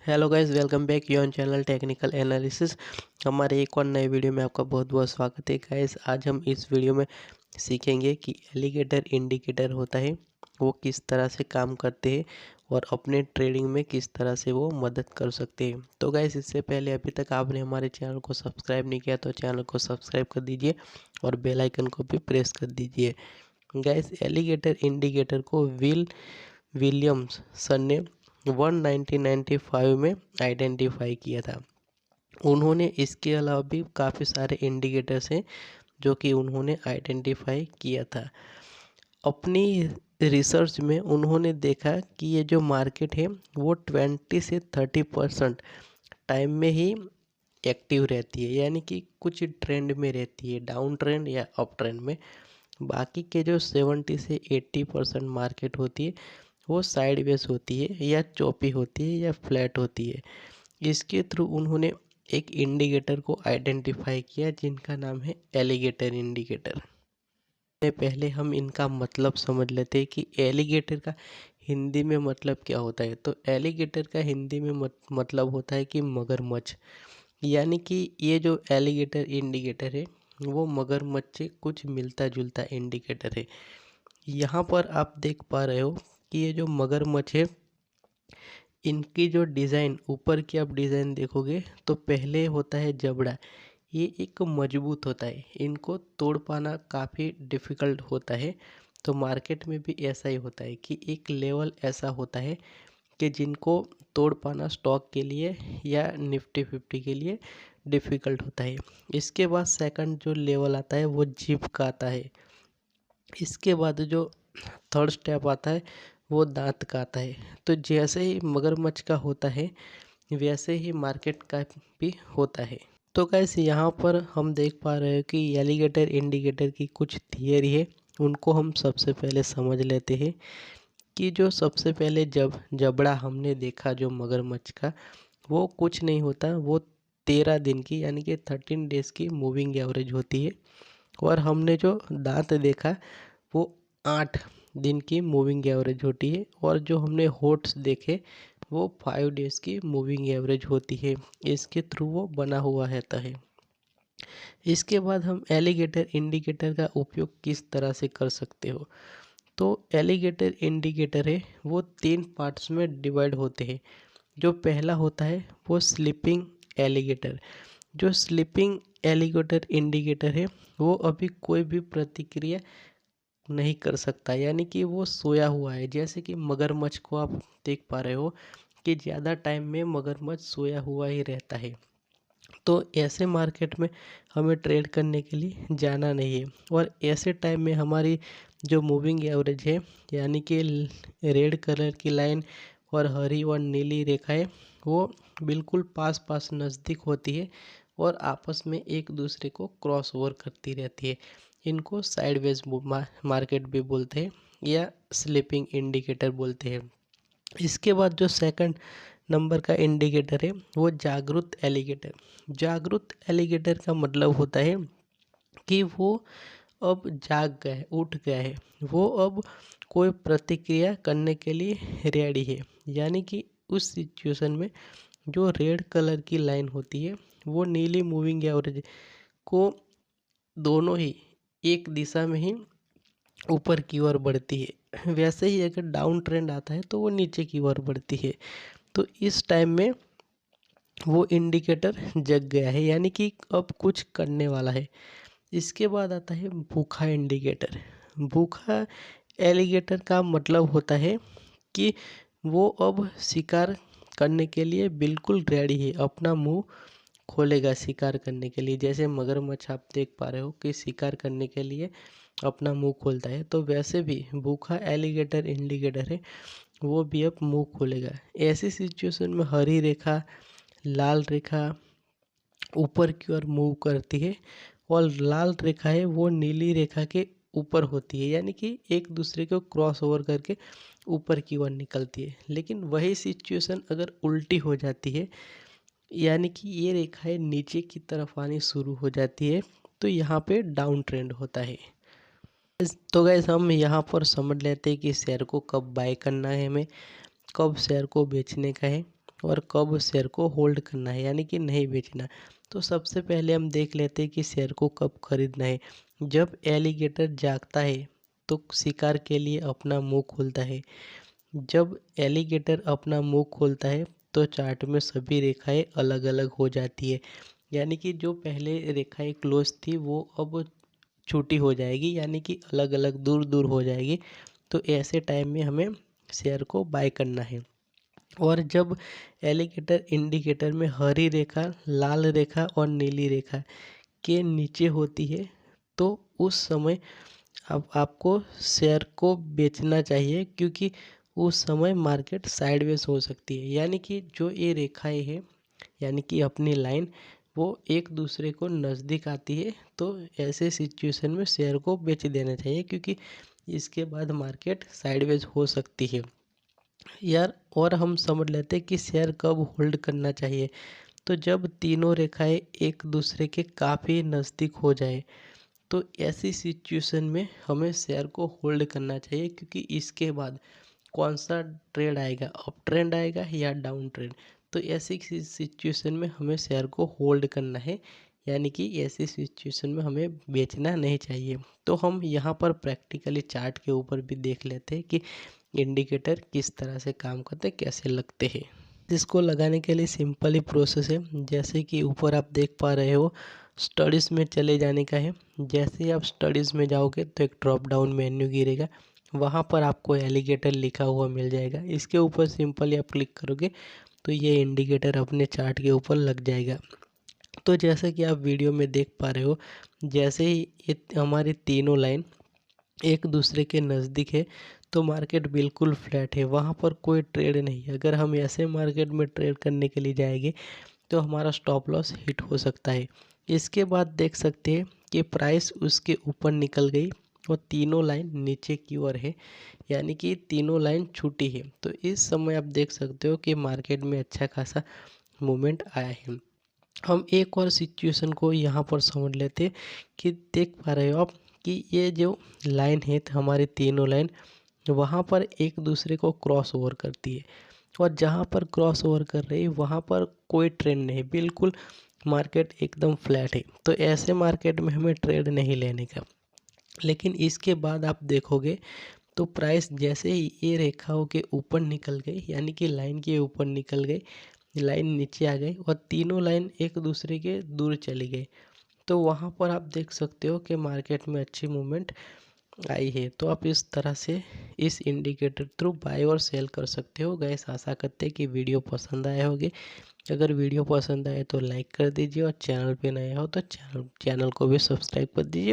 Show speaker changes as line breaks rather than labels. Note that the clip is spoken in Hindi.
Hello guys, welcome back your channel technical analysis. हमारे एक और नए वीडियो में आपका बहुत बहुत स्वागत है गाइस। आज हम इस वीडियो में सीखेंगे कि एलिगेटर इंडिकेटर होता है वो किस तरह से काम करते हैं और अपने ट्रेडिंग में किस तरह से वो मदद कर सकते हैं। तो गाइस, इससे पहले अभी तक आपने हमारे चैनल को सब्सक्राइब नहीं किया तो चैनल को सब्सक्राइब कर दीजिए और बेल आइकन को भी प्रेस कर दीजिए। गाइस, एलिगेटर इंडिकेटर को विलियम्स सर ने 1995 में आइडेंटिफाई किया था। उन्होंने इसके अलावा भी काफ़ी सारे इंडिकेटर्स हैं जो कि उन्होंने आइडेंटिफाई किया था। अपनी रिसर्च में उन्होंने देखा कि ये जो मार्केट है वो 20 से 30% टाइम में ही एक्टिव रहती है, यानी कि कुछ ट्रेंड में रहती है, डाउन ट्रेंड या अप ट्रेंड में। बाकी के जो 70 से 80% मार्केट होती है वो साइडवेज होती है या चौपी होती है या फ्लैट होती है। इसके थ्रू उन्होंने एक इंडिकेटर को आइडेंटिफाई किया जिनका नाम है एलिगेटर इंडिकेटर। पहले हम इनका मतलब समझ लेते हैं कि एलिगेटर का हिंदी में मतलब क्या होता है। तो एलिगेटर का हिंदी में मतलब होता है कि मगरमच्छ, यानी कि ये जो एलिगेटर इंडिकेटर है वो मगरमच्छ से कुछ मिलता जुलता इंडिकेटर है। यहाँ पर आप देख पा रहे हो कि ये जो मगरमच्छ है इनकी जो डिज़ाइन, ऊपर की आप डिज़ाइन देखोगे तो पहले होता है जबड़ा। ये एक मजबूत होता है, इनको तोड़ पाना काफ़ी डिफ़िकल्ट होता है। तो मार्केट में भी ऐसा ही होता है कि एक लेवल ऐसा होता है कि जिनको तोड़ पाना स्टॉक के लिए या निफ्टी 50 के लिए डिफ़िकल्ट होता है। इसके बाद सेकंड जो लेवल आता है वो जिप का आता है। इसके बाद जो थर्ड स्टेप आता है वो दांत का आता है। तो जैसे ही मगरमच्छ का होता है वैसे ही मार्केट का भी होता है। तो गाइस, यहाँ पर हम देख पा रहे हैं कि एलिगेटर इंडिकेटर की कुछ थियरी है, उनको हम सबसे पहले समझ लेते हैं। कि जो सबसे पहले जब जबड़ा हमने देखा जो मगरमच्छ का, वो कुछ नहीं होता, वो 13 दिन की यानी कि 13 डेज़ की मूविंग एवरेज होती है। और हमने जो दांत देखा वो 8 दिन की मूविंग एवरेज होती है। और जो हमने होट्स देखे वो 5 डेज़ की मूविंग एवरेज होती है। इसके थ्रू वो बना हुआ रहता है। इसके बाद हम एलिगेटर इंडिकेटर का उपयोग किस तरह से कर सकते हो। तो एलिगेटर इंडिकेटर है वो 3 पार्ट्स में डिवाइड होते हैं। जो पहला होता है वो स्लीपिंग एलिगेटर। जो स्लीपिंग एलिगेटर इंडिकेटर है वो अभी कोई भी प्रतिक्रिया नहीं कर सकता, यानी कि वो सोया हुआ है। जैसे कि मगरमच्छ को आप देख पा रहे हो कि ज़्यादा टाइम में मगरमच्छ सोया हुआ ही रहता है। तो ऐसे मार्केट में हमें ट्रेड करने के लिए जाना नहीं है। और ऐसे टाइम में हमारी जो मूविंग एवरेज है, यानी कि रेड कलर की लाइन और हरी और नीली रेखाएं वो बिल्कुल पास पास नज़दीक होती है और आपस में एक दूसरे को क्रॉस ओवर करती रहती है। इनको साइडवेज मार्केट भी बोलते हैं या स्लीपिंग इंडिकेटर बोलते हैं। इसके बाद जो सेकंड नंबर का इंडिकेटर है वो जागरूक एलिगेटर। जागरूक एलिगेटर का मतलब होता है कि वो अब जाग गया है, उठ गया है, वो अब कोई प्रतिक्रिया करने के लिए रेडी है। यानी कि उस सिचुएशन में जो रेड कलर की लाइन होती है वो नीली मूविंग एवरेज को दोनों ही एक दिशा में ही ऊपर की ओर बढ़ती है। वैसे ही अगर डाउन ट्रेंड आता है तो वो नीचे की ओर बढ़ती है। तो इस टाइम में वो इंडिकेटर जग गया है, यानी कि अब कुछ करने वाला है। इसके बाद आता है भूखा इंडिकेटर। भूखा एलिगेटर का मतलब होता है कि वो अब शिकार करने के लिए बिल्कुल रेडी है, अपना मुंह खोलेगा शिकार करने के लिए। जैसे मगरमच्छ आप देख पा रहे हो कि शिकार करने के लिए अपना मुंह खोलता है, तो वैसे भी भूखा एलिगेटर इंडिकेटर है वो भी अब मुंह खोलेगा। ऐसी सिचुएशन में हरी रेखा, लाल रेखा ऊपर की ओर मूव करती है और लाल रेखा है वो नीली रेखा के ऊपर होती है, यानी कि एक दूसरे को क्रॉस ओवर करके ऊपर की ओर निकलती है। लेकिन वही सिचुएशन अगर उल्टी हो जाती है, यानी कि ये रेखाएं नीचे की तरफ आनी शुरू हो जाती है, तो यहाँ पे डाउन ट्रेंड होता है। तो गैस, हम यहाँ पर समझ लेते हैं कि शेयर को कब बाय करना है, हमें कब शेयर को बेचने का है और कब शेयर को होल्ड करना है यानी कि नहीं बेचना। तो सबसे पहले हम देख लेते हैं कि शेयर को कब खरीदना है। जब एलिगेटर जागता है तो शिकार के लिए अपना मुंह खोलता है। जब एलिगेटर अपना मुंह खोलता है तो चार्ट में सभी रेखाएं अलग अलग हो जाती है, यानी कि जो पहले रेखाएं क्लोज थी वो अब छोटी हो जाएगी, यानी कि अलग अलग दूर दूर हो जाएगी। तो ऐसे टाइम में हमें शेयर को बाय करना है। और जब एलिगेटर इंडिकेटर में हरी रेखा, लाल रेखा और नीली रेखा के नीचे होती है तो उस समय अब आपको शेयर को बेचना चाहिए, क्योंकि उस समय मार्केट साइडवेज हो सकती है। यानी कि जो ये रेखाएं हैं यानी कि अपनी लाइन वो एक दूसरे को नज़दीक आती है, तो ऐसे सिचुएशन में शेयर को बेच देना चाहिए, क्योंकि इसके बाद मार्केट साइडवेज हो सकती है यार। और हम समझ लेते हैं कि शेयर कब होल्ड करना चाहिए। तो जब तीनों रेखाएं एक दूसरे के काफ़ी नज़दीक हो जाए तो ऐसी सिचुएशन में हमें शेयर को होल्ड करना चाहिए, क्योंकि इसके बाद कौन सा ट्रेड आएगा, अप ट्रेंड आएगा या डाउन ट्रेंड। तो ऐसी सिचुएशन में हमें शेयर को होल्ड करना है, यानी कि ऐसी सिचुएशन में हमें बेचना नहीं चाहिए। तो हम यहाँ पर प्रैक्टिकली चार्ट के ऊपर भी देख लेते हैं कि इंडिकेटर किस तरह से काम करते हैं, कैसे लगते हैं। इसको लगाने के लिए सिंपल ही प्रोसेस है। जैसे कि ऊपर आप देख पा रहे हो, स्टडीज़ में चले जाने का है। जैसे ही आप स्टडीज़ में जाओगे तो एक ड्रॉप डाउन मेन्यू गिरेगा, वहाँ पर आपको एलिगेटर लिखा हुआ मिल जाएगा। इसके ऊपर सिंपली आप क्लिक करोगे तो ये इंडिकेटर अपने चार्ट के ऊपर लग जाएगा। तो जैसे कि आप वीडियो में देख पा रहे हो, जैसे ही ये हमारी तीनों लाइन एक दूसरे के नज़दीक है तो मार्केट बिल्कुल फ्लैट है, वहाँ पर कोई ट्रेड नहीं है। अगर हम ऐसे मार्केट में ट्रेड करने के लिए जाएंगे तो हमारा स्टॉप लॉस हिट हो सकता है। इसके बाद देख सकते हैं कि प्राइस उसके ऊपर निकल गई और तीनों लाइन नीचे की ओर है, यानी कि तीनों लाइन छूटी है। तो इस समय आप देख सकते हो कि मार्केट में अच्छा खासा मूवमेंट आया है। हम एक और सिचुएशन को यहाँ पर समझ लेते कि देख पा रहे हो आप कि ये जो लाइन है तो हमारी तीनों लाइन वहाँ पर एक दूसरे को क्रॉस ओवर करती है, और जहाँ पर क्रॉस ओवर कर रही है वहाँ पर कोई ट्रेंड नहीं, बिल्कुल मार्केट एकदम फ्लैट है। तो ऐसे मार्केट में हमें ट्रेड नहीं लेने का। लेकिन इसके बाद आप देखोगे तो प्राइस जैसे ही ये रेखाओं के ऊपर निकल गई, यानी कि लाइन के ऊपर निकल गई, लाइन नीचे आ गई और तीनों लाइन एक दूसरे के दूर चली गई, तो वहाँ पर आप देख सकते हो कि मार्केट में अच्छी मूवमेंट आई है। तो आप इस तरह से इस इंडिकेटर थ्रू बाय और सेल कर सकते हो। गाइस, आशा करते हैं कि वीडियो पसंद आए होंगे। अगर वीडियो पसंद आए तो लाइक कर दीजिए और चैनल पे नए हो तो चैनल को भी सब्सक्राइब कर दीजिए।